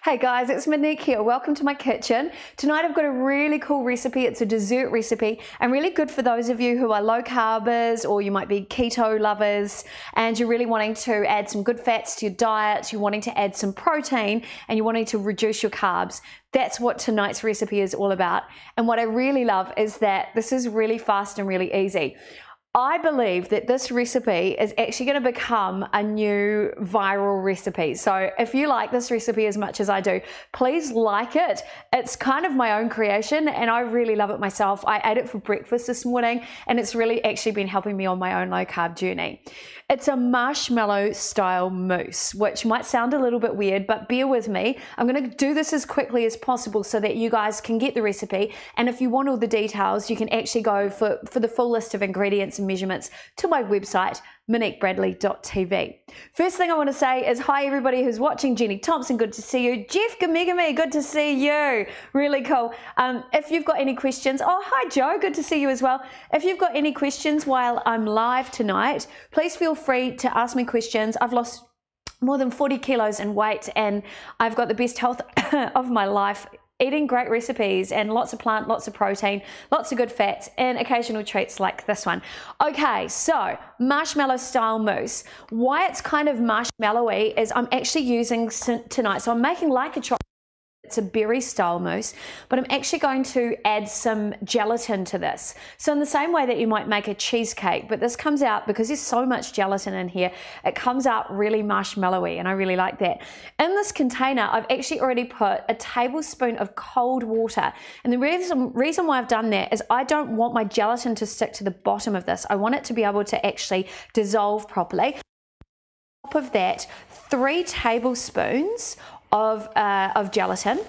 Hey guys, it's Monique here. Welcome to my kitchen. Tonight I've got a really cool recipe. It's a dessert recipe and really good for those of you who are low carbers, or you might be keto lovers and you're really wanting to add some good fats to your diet, you're wanting to add some protein and you're wanting to reduce your carbs. That's what tonight's recipe is all about. And what I really love is that this is really fast and really easy. I believe that this recipe is actually going to become a new viral recipe. So if you like this recipe as much as I do, please like it. It's kind of my own creation and I really love it myself. I ate it for breakfast this morning and it's really actually been helping me on my own low carb journey. It's a marshmallow style mousse, which might sound a little bit weird, but bear with me. I'm going to do this as quickly as possible so that you guys can get the recipe. And if you want all the details, you can actually go for the full list of ingredients and measurements to my website, moniquebradley.tv. First thing I want to say is hi everybody who's watching. Jenny Thompson, good to see you. Jeff Gamegame, good to see you. Really cool. If you've got any questions, oh hi Joe, good to see you as well. If you've got any questions while I'm live tonight, please feel free to ask me questions. I've lost more than 40 kilos in weight and I've got the best health of my life, eating great recipes and lots of plant, lots of protein, lots of good fats and occasional treats like this one. Okay, so marshmallow style mousse. Why it's kind of marshmallowy is I'm actually using tonight, so I'm making like a chocolate. It's a berry style mousse, but I'm actually going to add some gelatin to this. So in the same way that you might make a cheesecake, but this comes out, because there's so much gelatin in here, it comes out really marshmallowy and I really like that. In this container, I've actually already put a tablespoon of cold water. And the reason why I've done that is I don't want my gelatin to stick to the bottom of this. I want it to be able to actually dissolve properly. On top of that, 3 tablespoons of gelatin.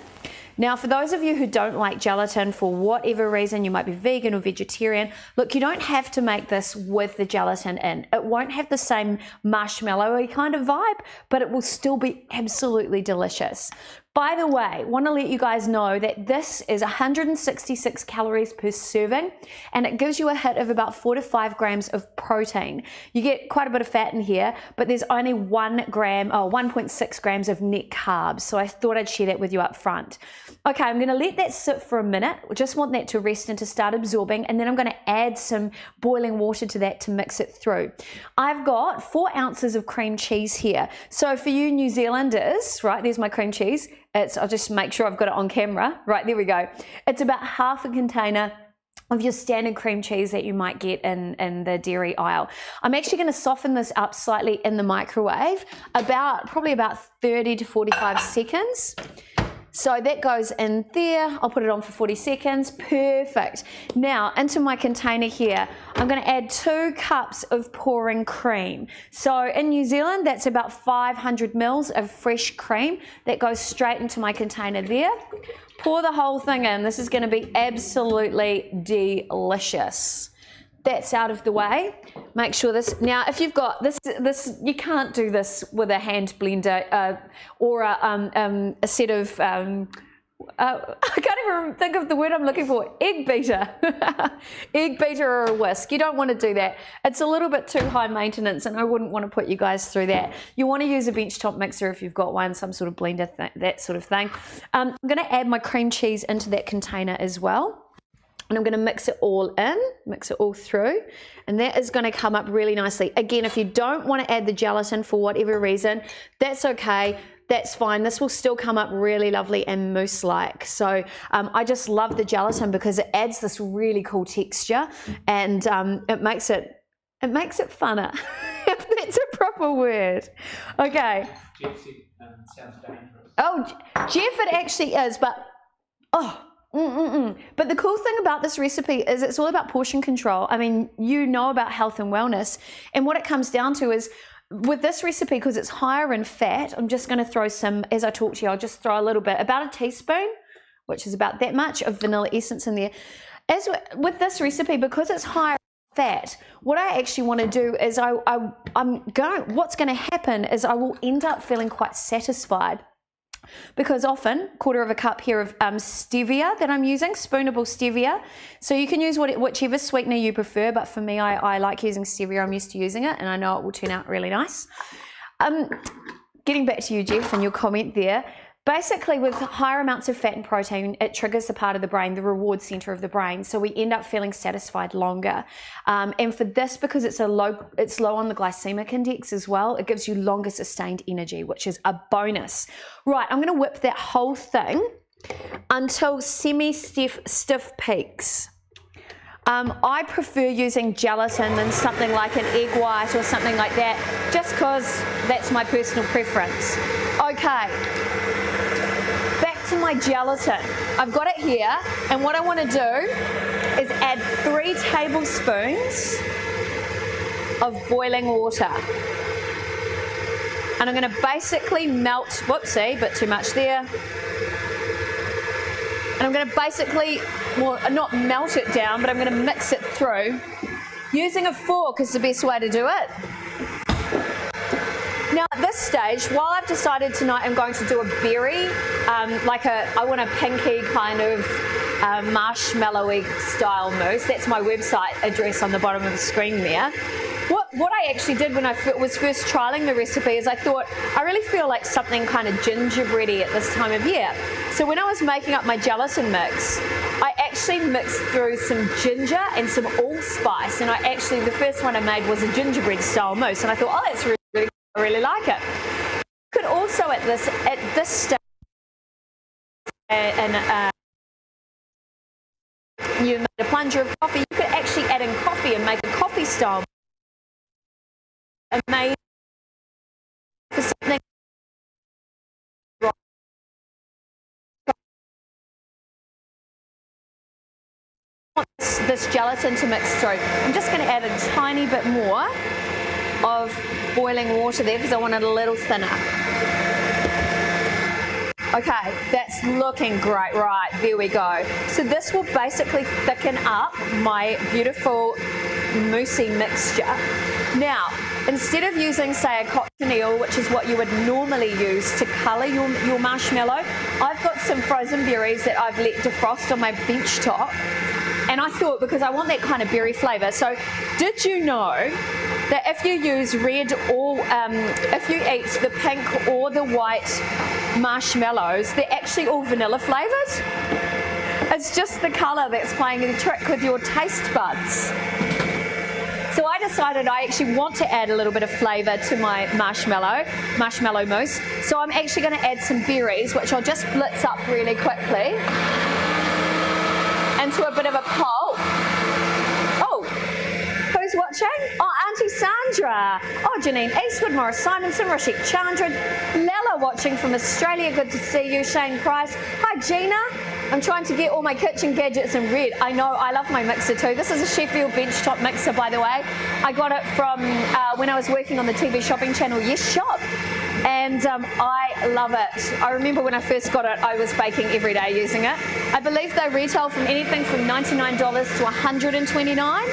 Now, for those of you who don't like gelatin for whatever reason, you might be vegan or vegetarian, look, you don't have to make this with the gelatin in. It won't have the same marshmallowy kind of vibe, but it will still be absolutely delicious. By the way, want to let you guys know that this is 166 calories per serving and it gives you a hit of about 4 to 5 grams of protein. You get quite a bit of fat in here, but there's only 1.6 grams of net carbs. So I thought I'd share that with you up front. Okay, I'm going to let that sit for a minute. I just want that to rest and to start absorbing, and then I'm going to add some boiling water to that to mix it through. I've got 4 ounces of cream cheese here. So for you New Zealanders, right, there's my cream cheese. I'll just make sure I've got it on camera. Right, there we go. It's about half a container of your standard cream cheese that you might get in the dairy aisle. I'm actually going to soften this up slightly in the microwave, probably about 30 to 45 seconds. So that goes in there. I'll put it on for 40 seconds. Perfect. Now into my container here, I'm going to add 2 cups of pouring cream. So in New Zealand, that's about 500 mils of fresh cream that goes straight into my container there. Pour the whole thing in. This is going to be absolutely delicious. That's out of the way. Make sure this, now if you've got this, you can't do this with a hand blender or a set of, I can't even think of the word I'm looking for, egg beater. Egg beater or a whisk. You don't want to do that. It's a little bit too high maintenance and I wouldn't want to put you guys through that. You want to use a benchtop mixer if you've got one, some sort of blender, that sort of thing. I'm going to add my cream cheese into that container as well. And I'm going to mix it all in, mix it all through, and that is going to come up really nicely. Again, if you don't want to add the gelatin for whatever reason, that's okay, that's fine. This will still come up really lovely and mousse-like. So I just love the gelatin because it adds this really cool texture and it makes it funner, if that's a proper word. Okay. Jeff said sounds dangerous. Oh, Jeff, it actually is, but oh. But the cool thing about this recipe is it's all about portion control. I mean, you know about health and wellness, and what it comes down to is with this recipe, because it's higher in fat, I'm just going to throw some, as I talk to you, I'll just throw a little bit, about a teaspoon, which is about that much of vanilla essence in there. As with this recipe, because it's higher fat. What I actually want to do is what's going to happen is I will end up feeling quite satisfied, because often 1/4 cup here of stevia that I'm using, spoonable stevia. So you can use whichever sweetener you prefer, but for me, I like using stevia. I'm used to using it, and I know it will turn out really nice. Getting back to you, Jeff, and your comment there. Basically, with higher amounts of fat and protein, it triggers the part of the brain, the reward center of the brain, so we end up feeling satisfied longer. And for this, because it's low on the glycemic index as well, it gives you longer sustained energy, which is a bonus. Right, I'm going to whip that whole thing until semi-stiff peaks. I prefer using gelatin than something like an egg white or something like that, just because that's my personal preference. Okay. To my gelatin. I've got it here, and what I want to do is add 3 tablespoons of boiling water. And I'm going to basically melt, whoopsie, bit too much there. And I'm going to basically, well, not melt it down, but I'm going to mix it through. Using a fork is the best way to do it. Now at this stage, while I've decided tonight I'm going to do a berry, I want a pinky kind of marshmallowy style mousse. That's my website address on the bottom of the screen there. What I actually did when I was first trialing the recipe is I thought, I really feel like something kind of gingerbready at this time of year. So when I was making up my gelatin mix, I actually mixed through some ginger and some allspice, and the first one I made was a gingerbread style mousse, and I thought, oh, that's really, I really like it. You could also at this stage, you made a plunger of coffee, you could actually add in coffee and make a coffee style. Amazing for something. This gelatin to mix through. I'm just going to add a tiny bit more of boiling water there because I want it a little thinner. Okay, that's looking great. Right, there we go. So this will basically thicken up my beautiful moussey mixture. Now, instead of using, say, a cochineal, which is what you would normally use to colour your marshmallow, I've got some frozen berries that I've let defrost on my bench top. And I thought, because I want that kind of berry flavour. So did you know that if you use red or if you eat the pink or the white marshmallows, they're actually all vanilla flavoured? It's just the colour that's playing the trick with your taste buds. So I decided I actually want to add a little bit of flavour to my marshmallow mousse. So I'm actually going to add some berries, which I'll just blitz up really quickly into a bit of a pulp. Oh, who's watching? Oh, Auntie Sandra. Oh, Janine Eastwood, Morris Simonson, Rashik Chandra, Lella watching from Australia. Good to see you. Shane Price. Hi, Gina. I'm trying to get all my kitchen gadgets in red. I know, I love my mixer too. This is a Sheffield benchtop mixer, by the way. I got it from when I was working on the TV shopping channel Yes Shop. And I love it. I remember when I first got it, I was baking every day using it. I believe they retail from anything from $99 to $129.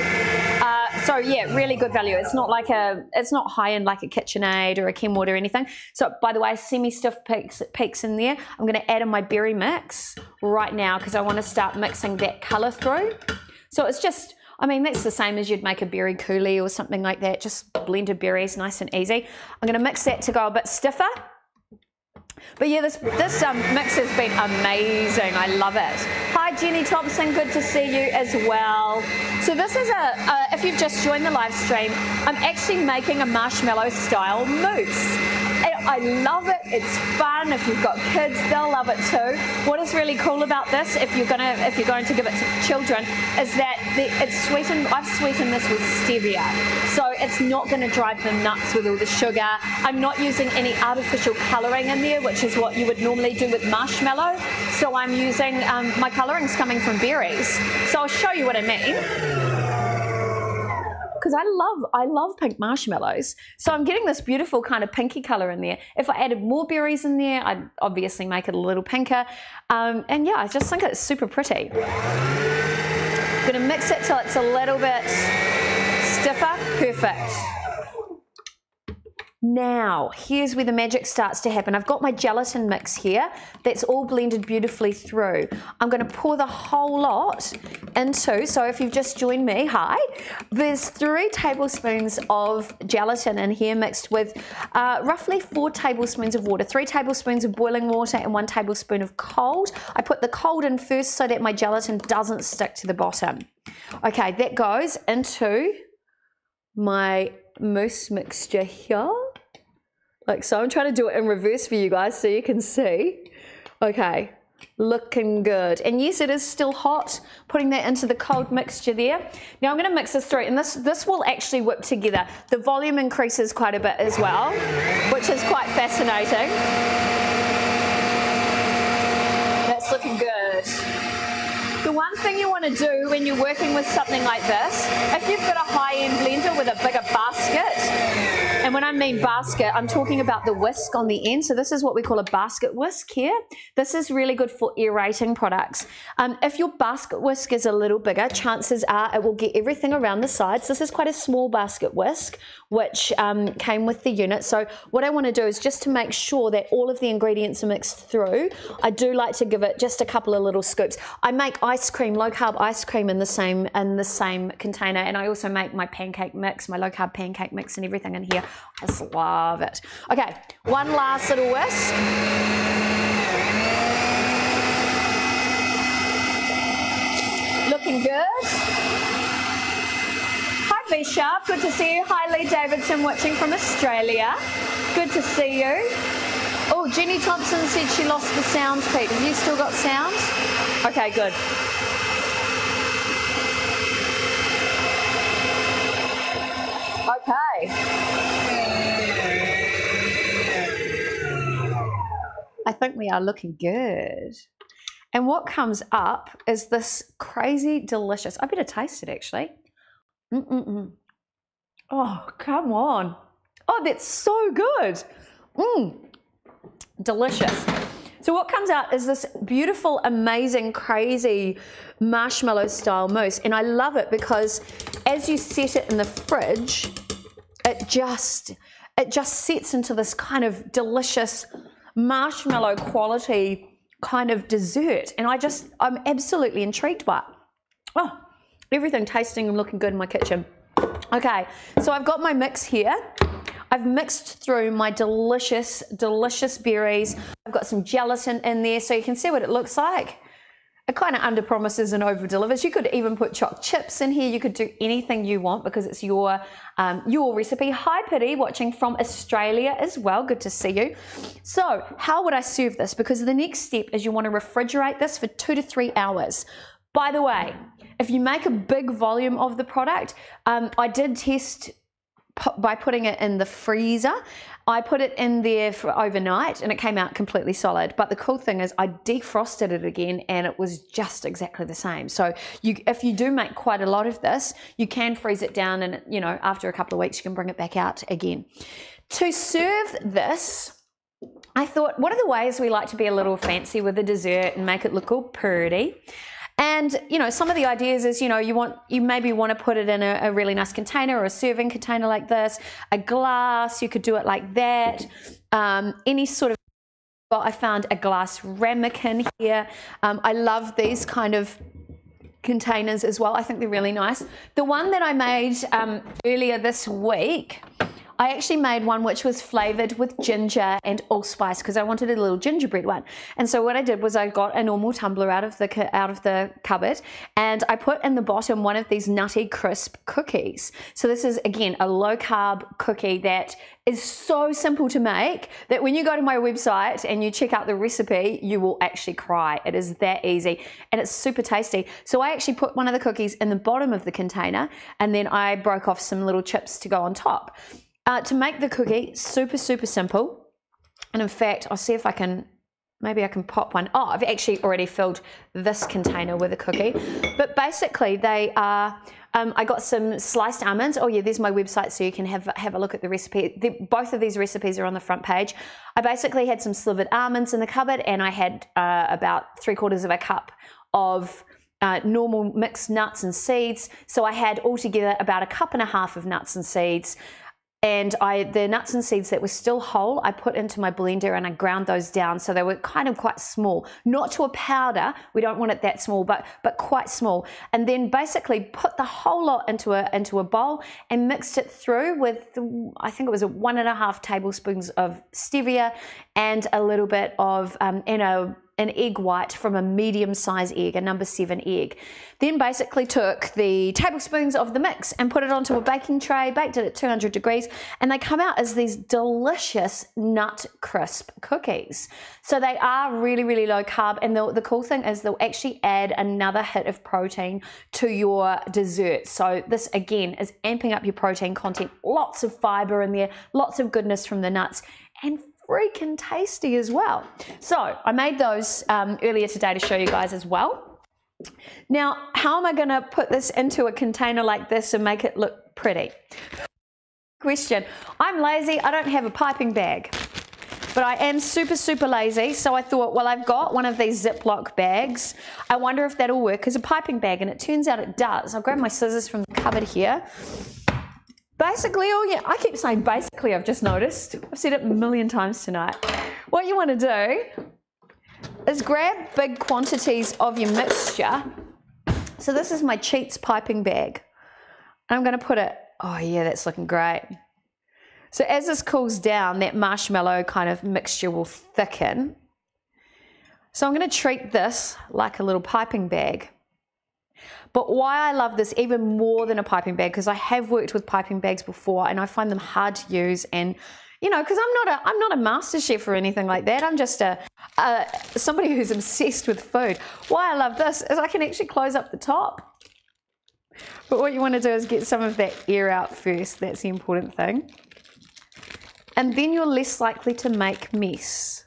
So yeah, really good value. It's not like it's not high end like a KitchenAid or a Kenwood or anything. So by the way, semi-stiff peaks in there. I'm going to add in my berry mix right now because I want to start mixing that colour through. So it's just, I mean, that's the same as you'd make a berry coulis or something like that. Just blended berries, nice and easy. I'm going to mix that to go a bit stiffer. But yeah, this mix has been amazing. I love it. Hi, Jenny Thompson. Good to see you as well. So this is if you've just joined the live stream, I'm actually making a marshmallow style mousse. And I love it. It's fun. If you've got kids, they'll love it too. What is really cool about this, if you're going to give it to children, is that it's sweetened. I've sweetened this with stevia, so it's not going to drive them nuts with all the sugar. I'm not using any artificial colouring in there, which is what you would normally do with marshmallow. So I'm using my colouring's coming from berries. So I'll show you what I mean. Because I love pink marshmallows. So I'm getting this beautiful kind of pinky colour in there. If I added more berries in there, I'd obviously make it a little pinker. And yeah, I just think it's super pretty. I'm going to mix it till it's a little bit stiffer, perfect. Now, here's where the magic starts to happen. I've got my gelatin mix here that's all blended beautifully through. I'm going to pour the whole lot into, so if you've just joined me, hi, there's 3 tablespoons of gelatin in here mixed with roughly 4 tablespoons of water, 3 tablespoons of boiling water and 1 tablespoon of cold. I put the cold in first so that my gelatin doesn't stick to the bottom. Okay, that goes into my mousse mixture here. Like so. I'm trying to do it in reverse for you guys so you can see. Okay, looking good. And yes, it is still hot, putting that into the cold mixture there. Now I'm going to mix this through, and this will actually whip together. The volume increases quite a bit as well, which is quite fascinating. That's looking good. The one thing you want to do when you're working with something like this, if you've got a high-end blender with a bigger basket, and when I mean basket, I'm talking about the whisk on the end. So this is what we call a basket whisk here. This is really good for aerating products. If your basket whisk is a little bigger, chances are it will get everything around the sides. This is quite a small basket whisk, which came with the unit. So what I want to do is just to make sure that all of the ingredients are mixed through, I do like to give it just a couple of little scoops. I make ice cream, low carb ice cream in the same container, and I also make my pancake mix, my low carb pancake mix and everything in here. I just love it. Okay, one last little whisk. Looking good. Hi V Sharp, good to see you. Hi Lee Davidson watching from Australia. Good to see you. Oh, Jenny Thompson said she lost the sound, Pete. Have you still got sound? Okay, good. Okay. I think we are looking good. And what comes up is this crazy delicious, I better taste it actually. Oh, come on. Oh, that's so good. Delicious. So what comes out is this beautiful, amazing, crazy marshmallow style mousse. And I love it because as you set it in the fridge, it just sets into this kind of delicious marshmallow quality kind of dessert. And I'm absolutely intrigued by it. Oh, everything tasting and looking good in my kitchen. Okay, so I've got my mix here. I've mixed through my delicious, delicious berries. I've got some gelatin in there so you can see what it looks like. It kind of under promises and over delivers. You could even put choc chips in here. You could do anything you want because it's your recipe. Hi Pity, watching from Australia as well. Good to see you. So how would I serve this? Because the next step is you want to refrigerate this for 2 to 3 hours. By the way, if you make a big volume of the product, I did test by putting it in the freezer. I put it in there for overnight and it came out completely solid. But the cool thing is I defrosted it again and it was just exactly the same. So if you do make quite a lot of this, you can freeze it down and after a couple of weeks you can bring it back out again. To serve this, I thought, what are the ways we like to be a little fancy with the dessert and make it look all pretty? And some of the ideas is you maybe want to put it in a really nice container or a serving container like this, a glass, you could do it like that, any sort of, I found a glass ramekin here. I love these kind of containers as well. I think they're really nice. The one that I made earlier this week, I actually made one which was flavored with ginger and allspice because I wanted a little gingerbread one. And so what I did was I got a normal tumbler out of the cupboard and I put in the bottom one of these nutty crisp cookies. So this is again a low carb cookie that is so simple to make that when you go to my website and you check out the recipe, you will actually cry. It is that easy and it's super tasty. So I actually put one of the cookies in the bottom of the container and then I broke off some little chips to go on top. To make the cookie, super, super simple. And in fact, I'll see if maybe I can pop one. Oh, I've actually already filled this container with a cookie. But basically they are, I got some sliced almonds. Oh yeah, there's my website so you can have a look at the recipe. Both of these recipes are on the front page. I basically had some slivered almonds in the cupboard and I had about 3/4 of a cup of normal mixed nuts and seeds. So I had altogether about a cup and a half of nuts and seeds. And the nuts and seeds that were still whole, I put into my blender and I ground those down so they were kind of quite small, not to a powder. We don't want it that small, but quite small. And then basically put the whole lot into a bowl and mixed it through with, I think it was 1.5 tablespoons of stevia and a little bit of an egg white from a medium-sized egg, a number 7 egg. Then basically took the tablespoons of the mix and put it onto a baking tray, baked it at 200 degrees, and they come out as these delicious nut crisp cookies. So they are really, really low carb, and the cool thing is they'll actually add another hit of protein to your dessert. So this again is amping up your protein content, lots of fiber in there, lots of goodness from the nuts, and freaking tasty as well. So I made those earlier today to show you guys as well. Now, how am I going to put this into a container like this and make it look pretty? Question. I'm lazy. I don't have a piping bag, but I am super, super lazy. So I thought, well, I've got one of these Ziploc bags. I wonder if that'll work as a piping bag, and it turns out it does. I'll grab my scissors from the cupboard here. Basically, oh yeah, I keep saying basically, I've just noticed. I've said it a million times tonight. What you want to do is grab big quantities of your mixture. So this is my Cheats piping bag. I'm going to put it, oh yeah, that's looking great. So as this cools down, that marshmallow kind of mixture will thicken. So I'm going to treat this like a little piping bag. But why I love this even more than a piping bag, because I have worked with piping bags before and I find them hard to use, and you know, because I'm not a master chef or anything like that. I'm just somebody who's obsessed with food. Why I love this is I can actually close up the top. But what you want to do is get some of that air out first. That's the important thing. And then you're less likely to make mess.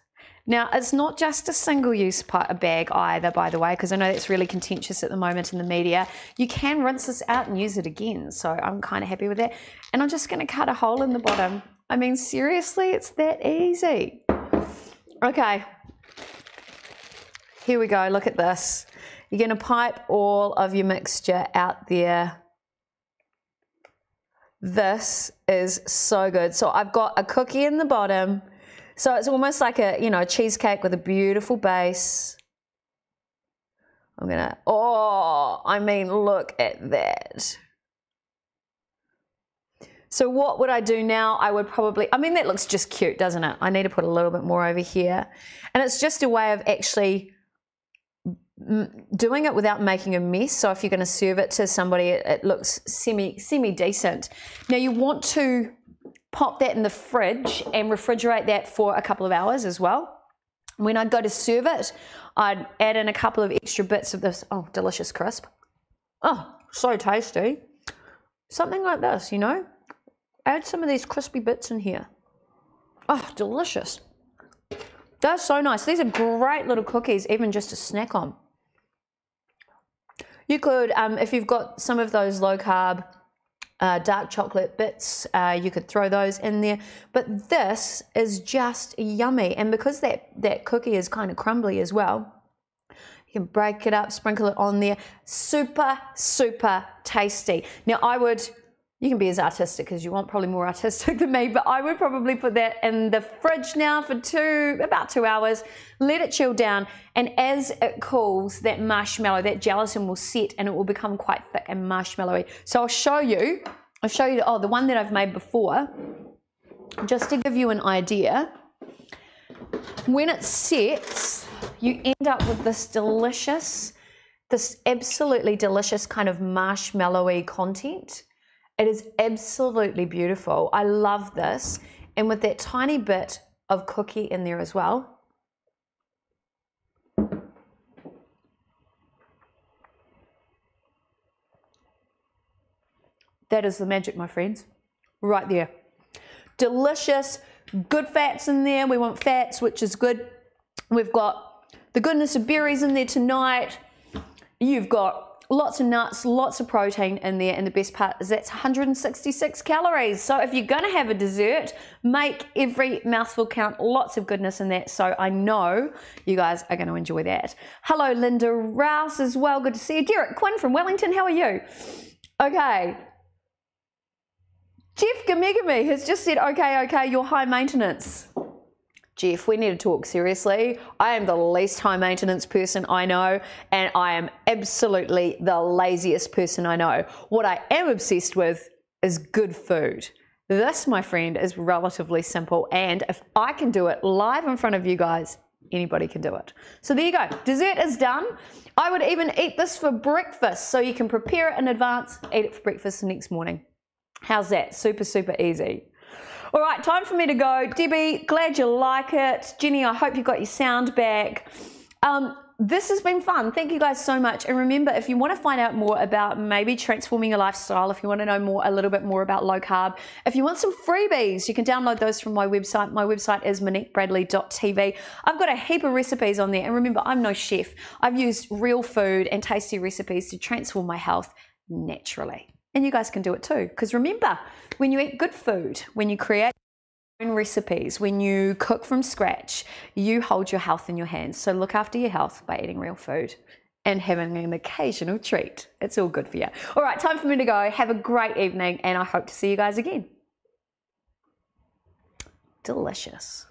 Now, it's not just a single-use bag either, by the way, because I know that's really contentious at the moment in the media. You can rinse this out and use it again, so I'm kind of happy with that. And I'm just going to cut a hole in the bottom. I mean, seriously, it's that easy. Okay, here we go. Look at this. You're going to pipe all of your mixture out there. This is so good. So I've got a cookie in the bottom. So it's almost like a, you know, cheesecake with a beautiful base. I'm gonna, oh, I mean, look at that. So what would I do now? I would probably, I mean, that looks just cute, doesn't it? I need to put a little bit more over here. And it's just a way of actually doing it without making a mess. So if you're gonna serve it to somebody, it looks semi-decent. Now you want to pop that in the fridge and refrigerate that for a couple of hours as well. When I go to serve it, I'd add in a couple of extra bits of this, oh, delicious crisp. Oh, so tasty. Something like this, you know. Add some of these crispy bits in here. Oh, delicious. That's so nice. These are great little cookies, even just to snack on. You could, if you've got some of those low carb, dark chocolate bits, you could throw those in there, but this is just yummy. And because that cookie is kind of crumbly as well, you can break it up, sprinkle it on there. Super, super tasty. Now you can be as artistic as you want, probably more artistic than me, but I would probably put that in the fridge now for about 2 hours, let it chill down, and as it cools, that marshmallow, that gelatin will set and it will become quite thick and marshmallowy. So I'll show you, oh, the one that I've made before, just to give you an idea. When it sets, you end up with this absolutely delicious kind of marshmallowy content. It is absolutely beautiful. I love this. And with that tiny bit of cookie in there as well. That is the magic, my friends. Right there. Delicious, good fats in there. We want fats, which is good. We've got the goodness of berries in there tonight. You've got lots of nuts, lots of protein in there, and the best part is that's 166 calories. So if you're gonna have a dessert, make every mouthful count, lots of goodness in that. So I know you guys are gonna enjoy that. Hello, Linda Rouse as well, good to see you. Derek Quinn from Wellington, how are you? Okay. Jeff Gamigami has just said, okay, you're high maintenance. Jeff, we need to talk seriously. I am the least high maintenance person I know, and I am absolutely the laziest person I know. What I am obsessed with is good food. This, my friend, is relatively simple, and if I can do it live in front of you guys, anybody can do it. So there you go. Dessert is done. I would even eat this for breakfast, so you can prepare it in advance, eat it for breakfast the next morning. How's that? Super, super easy. All right, time for me to go. Debbie, glad you like it. Jenny, I hope you got your sound back. This has been fun. Thank you guys so much. And remember, if you want to find out more about maybe transforming your lifestyle, if you want to know a little bit more about low carb, if you want some freebies, you can download those from my website. My website is moniquebradley.tv. I've got a heap of recipes on there. And remember, I'm no chef. I've used real food and tasty recipes to transform my health naturally. And you guys can do it too. Because remember, when you eat good food, when you create your own recipes, when you cook from scratch, you hold your health in your hands. So look after your health by eating real food and having an occasional treat. It's all good for you. All right, time for me to go. Have a great evening, and I hope to see you guys again. Delicious.